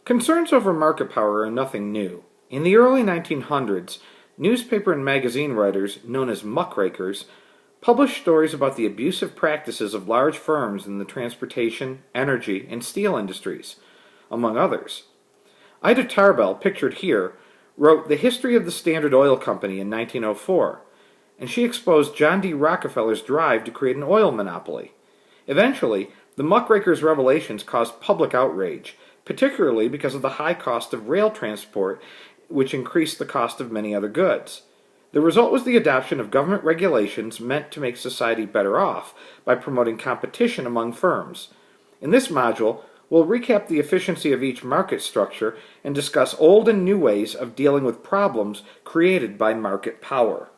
Concerns over market power are nothing new. In the early 1900s, newspaper and magazine writers, known as muckrakers, published stories about the abusive practices of large firms in the transportation, energy, and steel industries, among others. Ida Tarbell, pictured here, wrote The History of the Standard Oil Company in 1904, and she exposed John D. Rockefeller's drive to create an oil monopoly. Eventually, the muckrakers' revelations caused public outrage, particularly because of the high cost of rail transport, which increased the cost of many other goods. The result was the adoption of government regulations meant to make society better off by promoting competition among firms. In this module, we'll recap the efficiency of each market structure and discuss old and new ways of dealing with problems created by market power.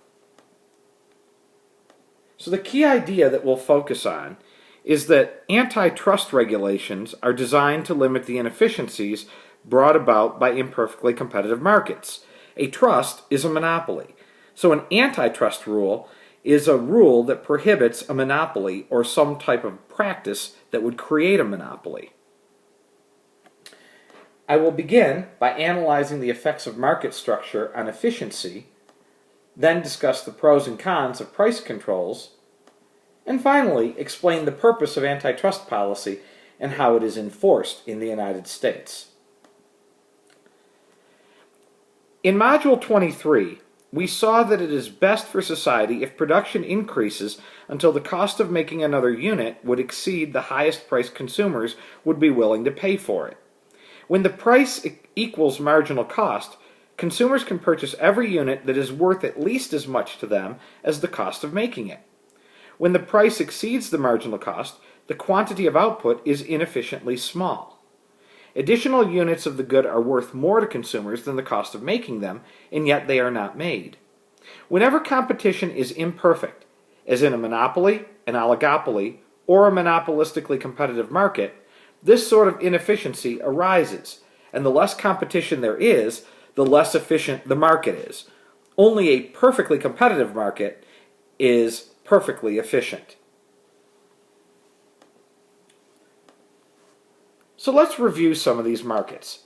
So the key idea that we'll focus on is that antitrust regulations are designed to limit the inefficiencies brought about by imperfectly competitive markets. A trust is a monopoly. So an antitrust rule is a rule that prohibits a monopoly or some type of practice that would create a monopoly. I will begin by analyzing the effects of market structure on efficiency, then discuss the pros and cons of price controls, and finally explain the purpose of antitrust policy and how it is enforced in the United States. In Module 23, we saw that it is best for society if production increases until the cost of making another unit would exceed the highest price consumers would be willing to pay for it. When the price equals marginal cost, consumers can purchase every unit that is worth at least as much to them as the cost of making it. When the price exceeds the marginal cost, the quantity of output is inefficiently small. Additional units of the good are worth more to consumers than the cost of making them, and yet they are not made. Whenever competition is imperfect, as in a monopoly, an oligopoly, or a monopolistically competitive market, this sort of inefficiency arises, and the less competition there is, the less efficient the market is. Only a perfectly competitive market is perfectly efficient. So let's review some of these markets.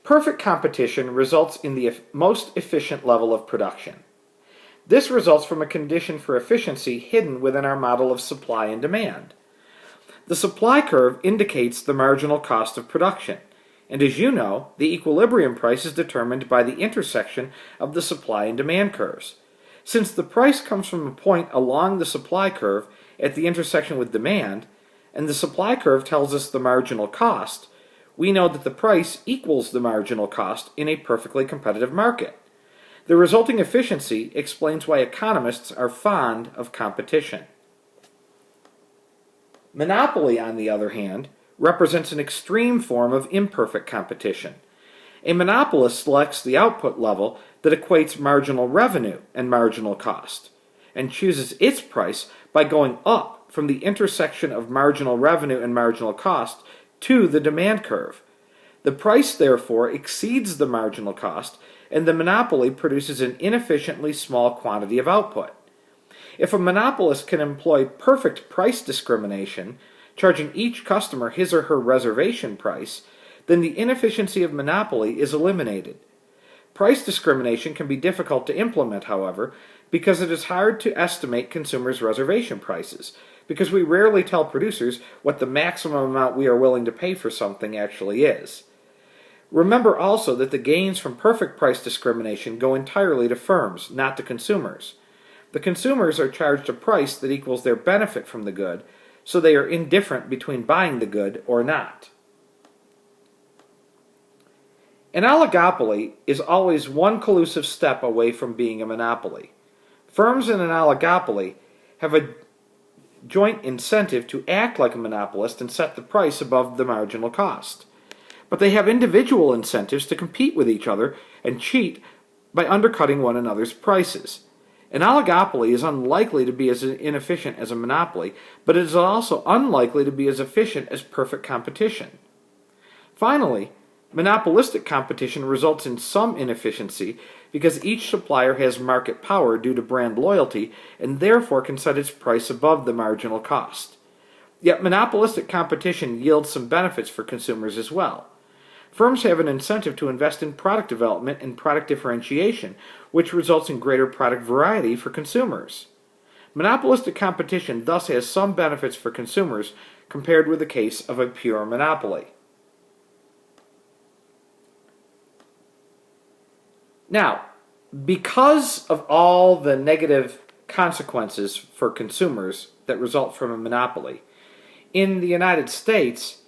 Perfect competition results in the most efficient level of production. This results from a condition for efficiency hidden within our model of supply and demand. The supply curve indicates the marginal cost of production, and as you know, the equilibrium price is determined by the intersection of the supply and demand curves. Since the price comes from a point along the supply curve at the intersection with demand, and the supply curve tells us the marginal cost, we know that the price equals the marginal cost in a perfectly competitive market. The resulting efficiency explains why economists are fond of competition. Monopoly, on the other hand, represents an extreme form of imperfect competition. A monopolist selects the output level that equates marginal revenue and marginal cost, and chooses its price by going up from the intersection of marginal revenue and marginal cost to the demand curve. The price, therefore, exceeds the marginal cost, and the monopoly produces an inefficiently small quantity of output. If a monopolist can employ perfect price discrimination, charging each customer his or her reservation price, then the inefficiency of monopoly is eliminated. Price discrimination can be difficult to implement, however, because it is hard to estimate consumers' reservation prices, because we rarely tell producers what the maximum amount we are willing to pay for something actually is. Remember also that the gains from perfect price discrimination go entirely to firms, not to consumers. The consumers are charged a price that equals their benefit from the good, so they are indifferent between buying the good or not. An oligopoly is always one collusive step away from being a monopoly. Firms in an oligopoly have a joint incentive to act like a monopolist and set the price above the marginal cost. But they have individual incentives to compete with each other and cheat by undercutting one another's prices. An oligopoly is unlikely to be as inefficient as a monopoly, but it is also unlikely to be as efficient as perfect competition. Finally, monopolistic competition results in some inefficiency because each supplier has market power due to brand loyalty and therefore can set its price above the marginal cost. Yet monopolistic competition yields some benefits for consumers as well. Firms have an incentive to invest in product development and product differentiation, which results in greater product variety for consumers. Monopolistic competition thus has some benefits for consumers compared with the case of a pure monopoly. Now, because of all the negative consequences for consumers that result from a monopoly, in the United States,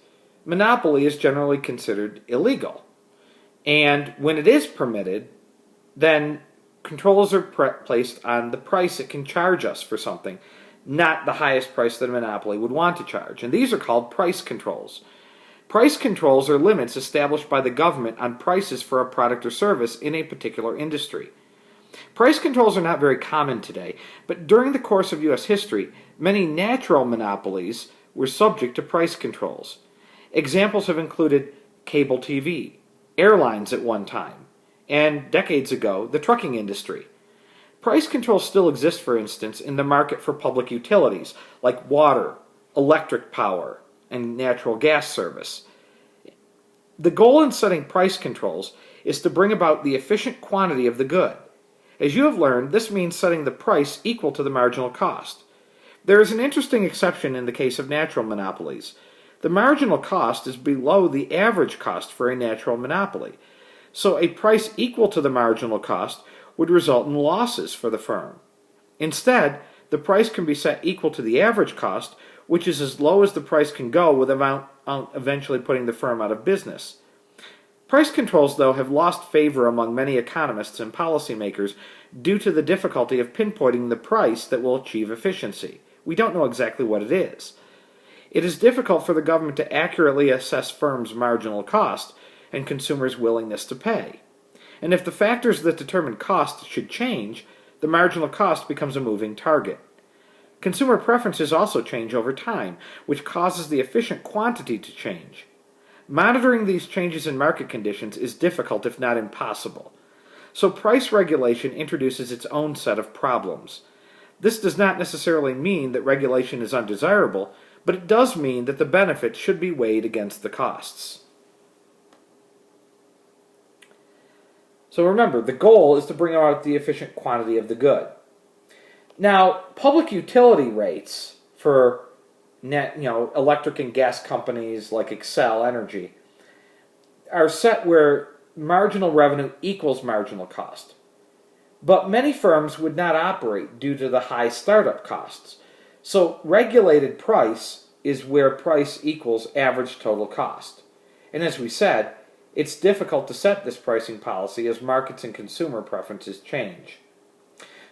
monopoly is generally considered illegal. And when it is permitted, then controls are placed on the price it can charge us for something, not the highest price that a monopoly would want to charge. And these are called price controls. Price controls are limits established by the government on prices for a product or service in a particular industry. Price controls are not very common today, but during the course of U.S. history, many natural monopolies were subject to price controls. Examples have included cable TV, airlines at one time, and decades ago, the trucking industry. Price controls still exist, for instance, in the market for public utilities like water, electric power, and natural gas service. The goal in setting price controls is to bring about the efficient quantity of the good. As you have learned, this means setting the price equal to the marginal cost. There is an interesting exception in the case of natural monopolies. The marginal cost is below the average cost for a natural monopoly, so a price equal to the marginal cost would result in losses for the firm. Instead, the price can be set equal to the average cost, which is as low as the price can go without eventually putting the firm out of business. Price controls, though, have lost favor among many economists and policymakers due to the difficulty of pinpointing the price that will achieve efficiency. We don't know exactly what it is. It is difficult for the government to accurately assess firms' marginal cost and consumers' willingness to pay. And if the factors that determine cost should change, the marginal cost becomes a moving target. Consumer preferences also change over time, which causes the efficient quantity to change. Monitoring these changes in market conditions is difficult, if not impossible. So price regulation introduces its own set of problems. This does not necessarily mean that regulation is undesirable, but it does mean that the benefits should be weighed against the costs. So remember, the goal is to bring out the efficient quantity of the good. Now, public utility rates for electric and gas companies like Xcel Energy are set where marginal revenue equals marginal cost. But many firms would not operate due to the high startup costs. So regulated price is where price equals average total cost. And as we said, it's difficult to set this pricing policy as markets and consumer preferences change.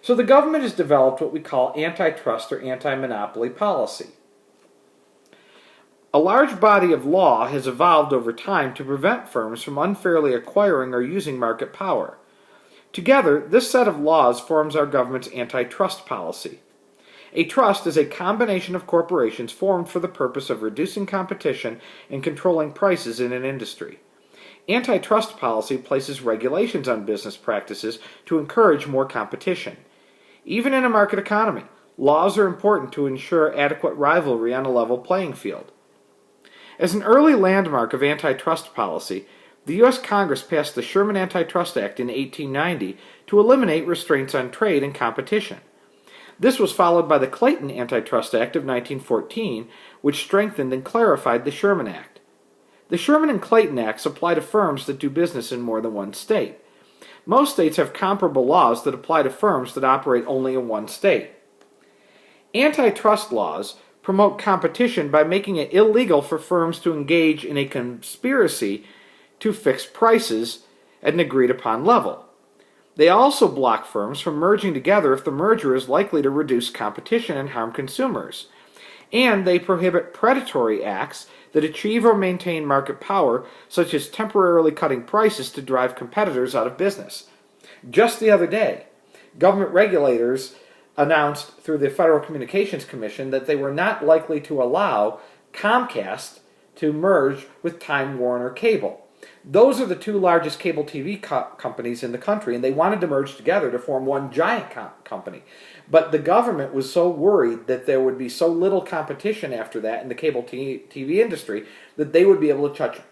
So the government has developed what we call antitrust or anti-monopoly policy. A large body of law has evolved over time to prevent firms from unfairly acquiring or using market power. Together, this set of laws forms our government's antitrust policy. A trust is a combination of corporations formed for the purpose of reducing competition and controlling prices in an industry. Antitrust policy places regulations on business practices to encourage more competition. Even in a market economy, laws are important to ensure adequate rivalry on a level playing field. As an early landmark of antitrust policy, the U.S. Congress passed the Sherman Antitrust Act in 1890 to eliminate restraints on trade and competition. This was followed by the Clayton Antitrust Act of 1914, which strengthened and clarified the Sherman Act. The Sherman and Clayton Acts apply to firms that do business in more than one state. Most states have comparable laws that apply to firms that operate only in one state. Antitrust laws promote competition by making it illegal for firms to engage in a conspiracy to fix prices at an agreed-upon level. They also block firms from merging together if the merger is likely to reduce competition and harm consumers. And they prohibit predatory acts that achieve or maintain market power, such as temporarily cutting prices to drive competitors out of business. Just the other day, government regulators announced through the Federal Communications Commission that they were not likely to allow Comcast to merge with Time Warner Cable. Those are the two largest cable TV companies in the country, and they wanted to merge together to form one giant company. But the government was so worried that there would be so little competition after that in the cable TV industry that they would be able to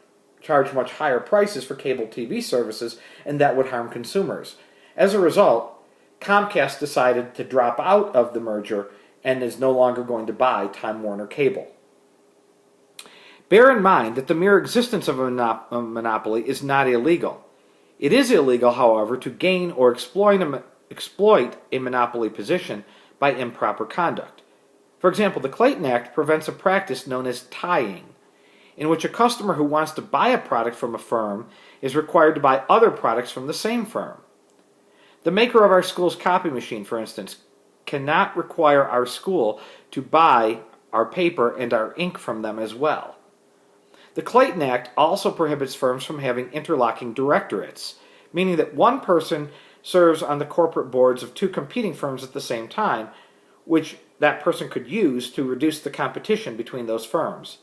charge much higher prices for cable TV services, and that would harm consumers. As a result, Comcast decided to drop out of the merger and is no longer going to buy Time Warner Cable. Bear in mind that the mere existence of a monopoly is not illegal. It is illegal, however, to gain or exploit a monopoly position by improper conduct. For example, the Clayton Act prevents a practice known as tying, in which a customer who wants to buy a product from a firm is required to buy other products from the same firm. The maker of our school's copy machine, for instance, cannot require our school to buy our paper and our ink from them as well. The Clayton Act also prohibits firms from having interlocking directorates, meaning that one person serves on the corporate boards of two competing firms at the same time, which that person could use to reduce the competition between those firms.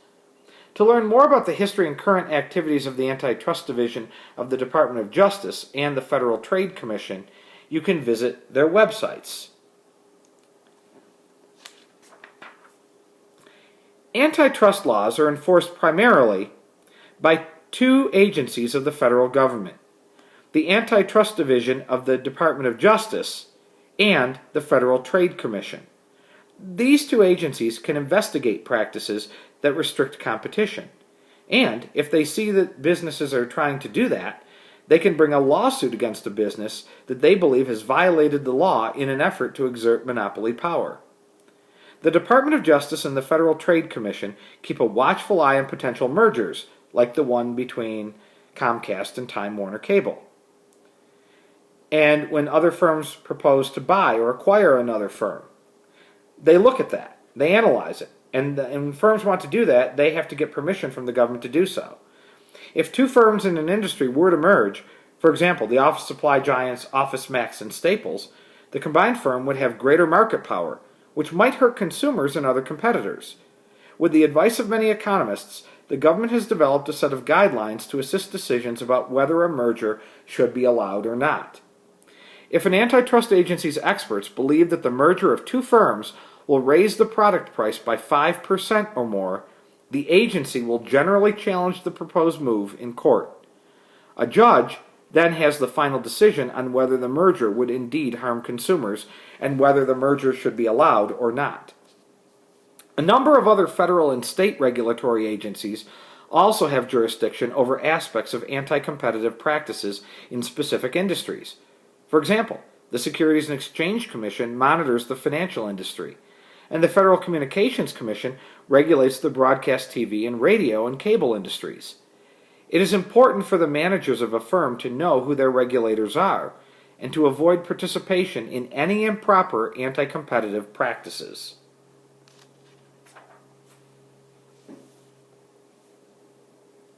To learn more about the history and current activities of the Antitrust Division of the Department of Justice and the Federal Trade Commission, you can visit their websites. Antitrust laws are enforced primarily by two agencies of the federal government: the Antitrust Division of the Department of Justice and the Federal Trade Commission. These two agencies can investigate practices that restrict competition, and if they see that businesses are trying to do that, they can bring a lawsuit against a business that they believe has violated the law in an effort to exert monopoly power. The Department of Justice and the Federal Trade Commission keep a watchful eye on potential mergers, like the one between Comcast and Time Warner Cable. And when other firms propose to buy or acquire another firm, they look at that, they analyze it, and when firms want to do that, they have to get permission from the government to do so. If two firms in an industry were to merge, for example, the office supply giants Office Max and Staples, the combined firm would have greater market power, which might hurt consumers and other competitors. With the advice of many economists, the government has developed a set of guidelines to assist decisions about whether a merger should be allowed or not. If an antitrust agency's experts believe that the merger of two firms will raise the product price by 5% or more, the agency will generally challenge the proposed move in court. A judge then has the final decision on whether the merger would indeed harm consumers and whether the merger should be allowed or not. A number of other federal and state regulatory agencies also have jurisdiction over aspects of anti-competitive practices in specific industries. For example, the Securities and Exchange Commission monitors the financial industry, and the Federal Communications Commission regulates the broadcast TV and radio and cable industries. It is important for the managers of a firm to know who their regulators are and to avoid participation in any improper anti-competitive practices.